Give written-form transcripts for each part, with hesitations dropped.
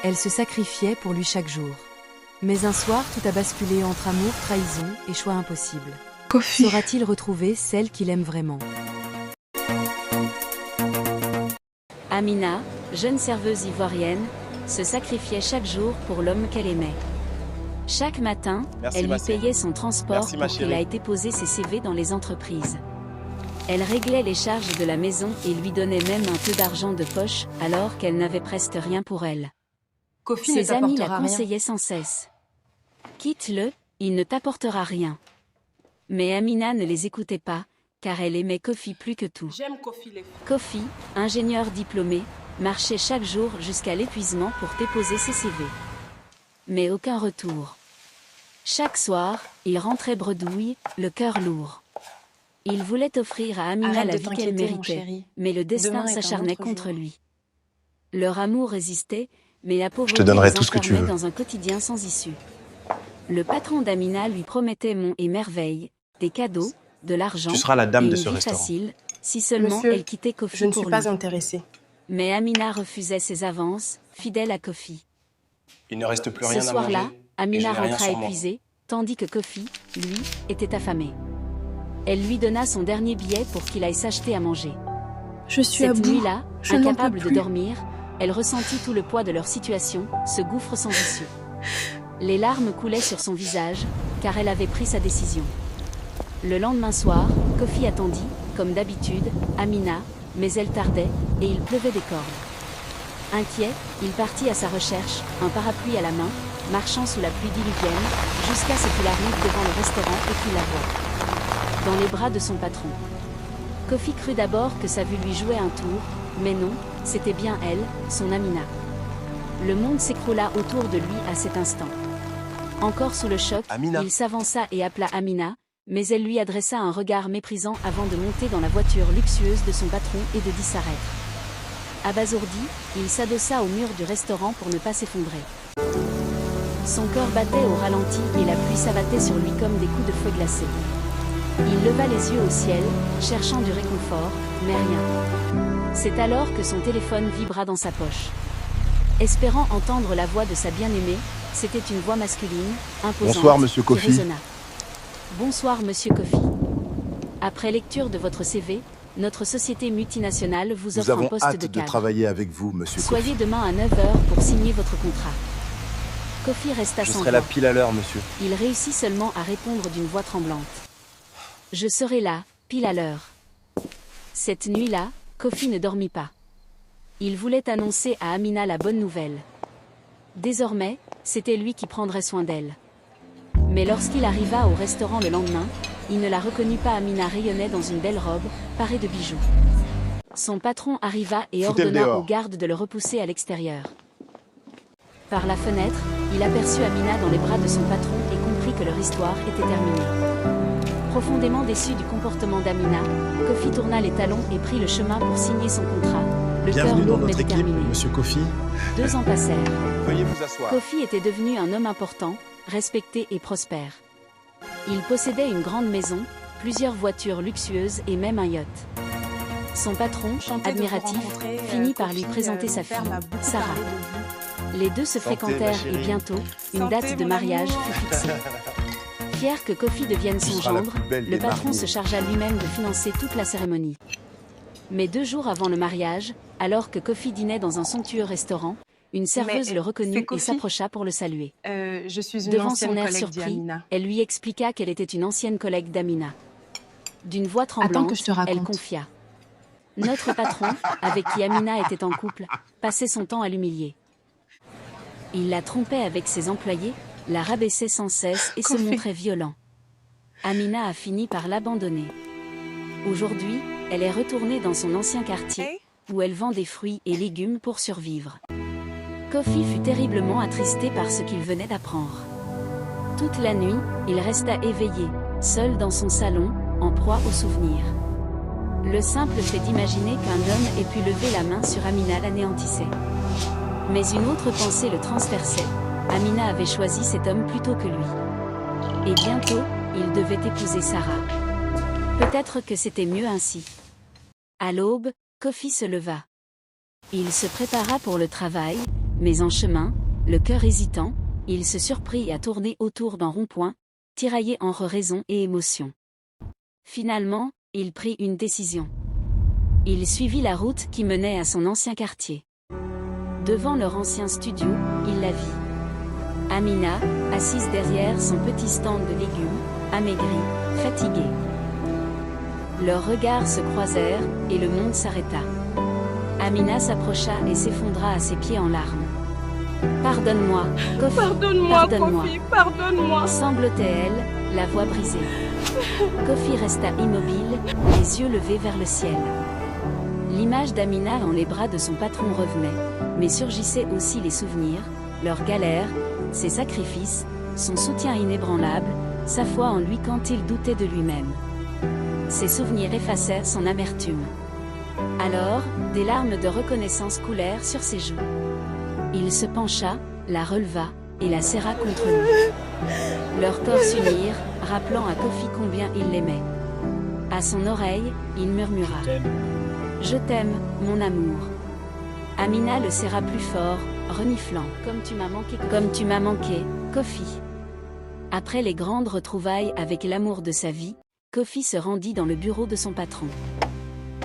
Elle se sacrifiait pour lui chaque jour. Mais un soir, tout a basculé entre amour, trahison et choix impossibles. Kofi. Saura-t-il retrouver celle qu'il aime vraiment? Amina, jeune serveuse ivoirienne, se sacrifiait chaque jour pour l'homme qu'elle aimait. Chaque matin, elle lui payait son transport pour qu'il ait été poser ses CV dans les entreprises. Elle réglait les charges de la maison et lui donnait même un peu d'argent de poche, alors qu'elle n'avait presque rien pour elle. Kofi Ses amis la t'apportera rien. conseillaient sans cesse. Quitte-le, il ne t'apportera rien. Mais Amina ne les écoutait pas, car elle aimait Kofi plus que tout. J'aime Kofi les filles. Kofi, ingénieur diplômé, marchait chaque jour jusqu'à l'épuisement pour déposer ses CV. Mais aucun retour. Chaque soir, il rentrait bredouille, le cœur lourd. Il voulait offrir à Amina Arrête la de vie t'inquiéter, qu'elle mon méritait, chéri. mais le destin Demain est un s'acharnait autre contre jour. lui. Leur amour résistait, mais la pauvreté te donnerai les tout ce que tu enfermait veux. dans un quotidien sans issue. Le patron d'Amina lui promettait monts et merveilles, des cadeaux, de l'argent, Tu seras la dame et de une ce vie restaurant. facile, si seulement Monsieur, elle quittait Kofi Je ne pour suis lui. pas intéressée. Mais Amina refusait ses avances, fidèle à Kofi. Il ne reste plus Ce rien à soir-là, manger. Amina et je n'ai rien rentra sur moi. épuisée, tandis que Kofi, lui, était affamé. Elle lui donna son dernier billet pour qu'il aille s'acheter à manger. Je suis à Cette bout. nuit-là, Je n'en peux incapable de plus. dormir, elle ressentit tout le poids de leur situation, ce gouffre sans issue. Les larmes coulaient sur son visage, car elle avait pris sa décision. Le lendemain soir, Kofi attendit, comme d'habitude, Amina, mais elle tardait, et il pleuvait des cordes. Inquiet, il partit à sa recherche, un parapluie à la main, marchant sous la pluie diluvienne, jusqu'à ce qu'il arrive devant le restaurant et qu'il la voie. Dans les bras de son patron. Kofi crut d'abord que sa vue lui jouait un tour, mais non, c'était bien elle, son Amina. Le monde s'écroula autour de lui à cet instant. Encore sous le choc, Amina. il s'avança et appela Amina, mais elle lui adressa un regard méprisant avant de monter dans la voiture luxueuse de son patron et de disparaître. Abasourdi, il s'adossa au mur du restaurant pour ne pas s'effondrer. Son cœur battait au ralenti et la pluie s'abattait sur lui comme des coups de feu glacés. Il leva les yeux au ciel, cherchant du réconfort, mais rien. C'est alors que son téléphone vibra dans sa poche. Espérant entendre la voix de sa bien-aimée, c'était une voix masculine, imposante, Bonsoir, monsieur qui Kofi. résonna. Bonsoir, monsieur Kofi. Après lecture de votre CV, notre société multinationale vous Nous offre un avons poste hâte de de cadre. travailler avec vous, monsieur Soyez Kofi. demain à 9h pour signer votre contrat. Kofi resta Je sans serai là voix. pile à l'heure, monsieur. Il réussit seulement à répondre d'une voix tremblante. Je serai là, pile à l'heure. Cette nuit-là, Kofi ne dormit pas. Il voulait annoncer à Amina la bonne nouvelle. Désormais, c'était lui qui prendrait soin d'elle. Mais lorsqu'il arriva au restaurant le lendemain, il ne la reconnut pas. Amina rayonnait dans une belle robe, parée de bijoux. Son patron arriva et Foutez-le ordonna dehors. aux gardes de le repousser à l'extérieur. Par la fenêtre, il aperçut Amina dans les bras de son patron et comprit que leur histoire était terminée. Profondément déçu du comportement d'Amina, Kofi tourna les talons et prit le chemin pour signer son contrat, le cœur Bienvenue dans lourd mais notre équipe, déterminé. monsieur Kofi. 2 ans passèrent. Veuillez vous asseoir. Kofi était devenu un homme important, respecté et prospère. Il possédait une grande maison, plusieurs voitures luxueuses et même un yacht. Son patron, Enchanté de vous admiratif, rencontrer, finit par lui Kofi, présenter mon sa père fille, m'a beaucoup Sarah. parlé de vous. Les deux se Santé, fréquentèrent ma chérie. et bientôt, une Santé, date de mon mariage amour. fut fixée. Fier que Kofi devienne son seras la gendre, plus belle le des patron mariées. se chargea lui-même de financer toute la cérémonie. Mais 2 jours avant le mariage, alors que Kofi dînait dans un somptueux restaurant, une serveuse Mais, le c'est reconnut et Kofi s'approcha pour le saluer. Je suis une Devant ancienne son air collègue surpris, d'Amina. elle lui expliqua qu'elle était une ancienne collègue d'Amina. D'une voix Attends tremblante, que je te raconte. elle confia. Notre patron, avec qui Amina était en couple, passait son temps à l'humilier. Il la trompait avec ses employés, la rabaissait sans cesse et se Kofi. montrait violent. Amina a fini par l'abandonner. Aujourd'hui, elle est retournée dans son ancien quartier, où elle vend des fruits et légumes pour survivre. Kofi fut terriblement attristé par ce qu'il venait d'apprendre. Toute la nuit, il resta éveillé, seul dans son salon, en proie aux souvenirs. Le simple fait d'imaginer qu'un homme ait pu lever la main sur Amina l'anéantissait. Mais une autre pensée le transperçait. Amina avait choisi cet homme plutôt que lui. Et bientôt, il devait épouser Sarah. Peut-être que c'était mieux ainsi. À l'aube, Kofi se leva. Il se prépara pour le travail, Mais en chemin, le cœur hésitant, il se surprit à tourner autour d'un rond-point, tiraillé entre raison et émotion. Finalement, il prit une décision. Il suivit la route qui menait à son ancien quartier. Devant leur ancien studio, il la vit. Amina, assise derrière son petit stand de légumes, amaigrie, fatiguée. Leurs regards se croisèrent, et le monde s'arrêta. Amina s'approcha et s'effondra à ses pieds en larmes. « Pardonne-moi, Kofi, Pardonne-moi, Kofi, pardonne-moi. » semblait-elle, la voix brisée. Kofi resta immobile, les yeux levés vers le ciel. L'image d'Amina dans les bras de son patron revenait, mais surgissaient aussi les souvenirs, leurs galères, ses sacrifices, son soutien inébranlable, sa foi en lui quand il doutait de lui-même. Ces souvenirs effacèrent son amertume. Alors, des larmes de reconnaissance coulèrent sur ses joues. Il se pencha, la releva, et la serra contre lui. Leurs corps s'unirent, rappelant à Kofi combien il l'aimait. À son oreille, il murmura « Je t'aime, mon amour ». Amina le serra plus fort, reniflant « Comme tu m'as manqué, Kofi ». Après les grandes retrouvailles avec l'amour de sa vie, Kofi se rendit dans le bureau de son patron.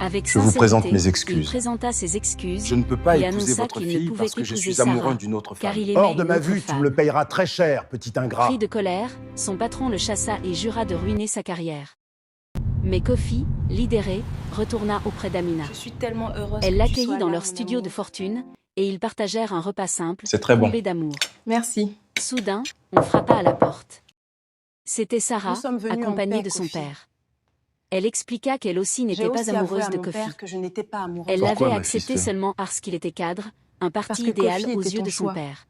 Avec Je vous présente mes il excuses. présenta ses excuses. Je ne peux pas et épouser annonça votre qu'il ne fille pouvait parce que je qu'épouser suis amoureux Sarah, d'une autre car femme. il aimait Hors de une ma autre vue, tu femme. me le payeras très cher, petit ingrat. Pris de colère, son patron le chassa et jura de ruiner sa carrière. Mais Kofi, libéré, retourna auprès d'Amina. Je suis tellement heureuse. Elle que tu l'accueillit sois dans là, leur mon studio de amour. fortune, et ils partagèrent un repas simple, C'est très bon. comblé d'amour. Merci. Soudain, on frappa à la porte. C'était Sarah, Nous sommes venus en accompagnée paix, de son Kofi. père. Elle expliqua qu'elle aussi J'ai n'était pas aussi avoué amoureuse à de mon Kofi. père que je n'étais pas amoureuse. Elle Pourquoi, l'avait ma accepté fille seulement parce qu'il était cadre, un parti que idéal Kofi aux était yeux ton de son choix. père.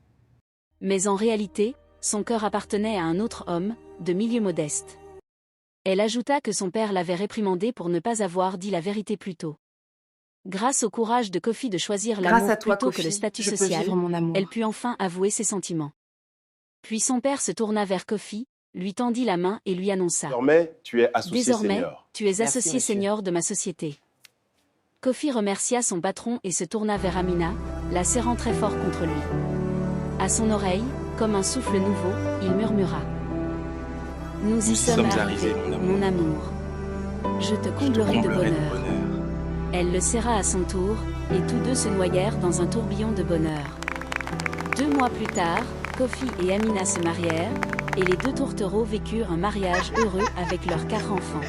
Mais en réalité, son cœur appartenait à un autre homme, de milieu modeste. Elle ajouta que son père l'avait réprimandé pour ne pas avoir dit la vérité plus tôt. Grâce au courage de Kofi de choisir Grâce l'amour à toi, plutôt Kofi, que le statut je peux social, vivre mon amour. elle put enfin avouer ses sentiments. Puis son père se tourna vers Kofi, lui tendit la main et lui annonça Désormais, tu es associé Désormais, senior. tu es Merci, associé monsieur. senior de ma société. Kofi remercia son patron et se tourna vers Amina, la serrant très fort contre lui. À son oreille, comme un souffle nouveau, il murmura « Nous y sommes arrivés, mon amour. Je te comblerai de bonheur. » Elle le serra à son tour, et tous deux se noyèrent dans un tourbillon de bonheur. 2 mois plus tard, Kofi et Amina se marièrent, et les deux tourtereaux vécurent un mariage heureux avec leurs 4 enfants.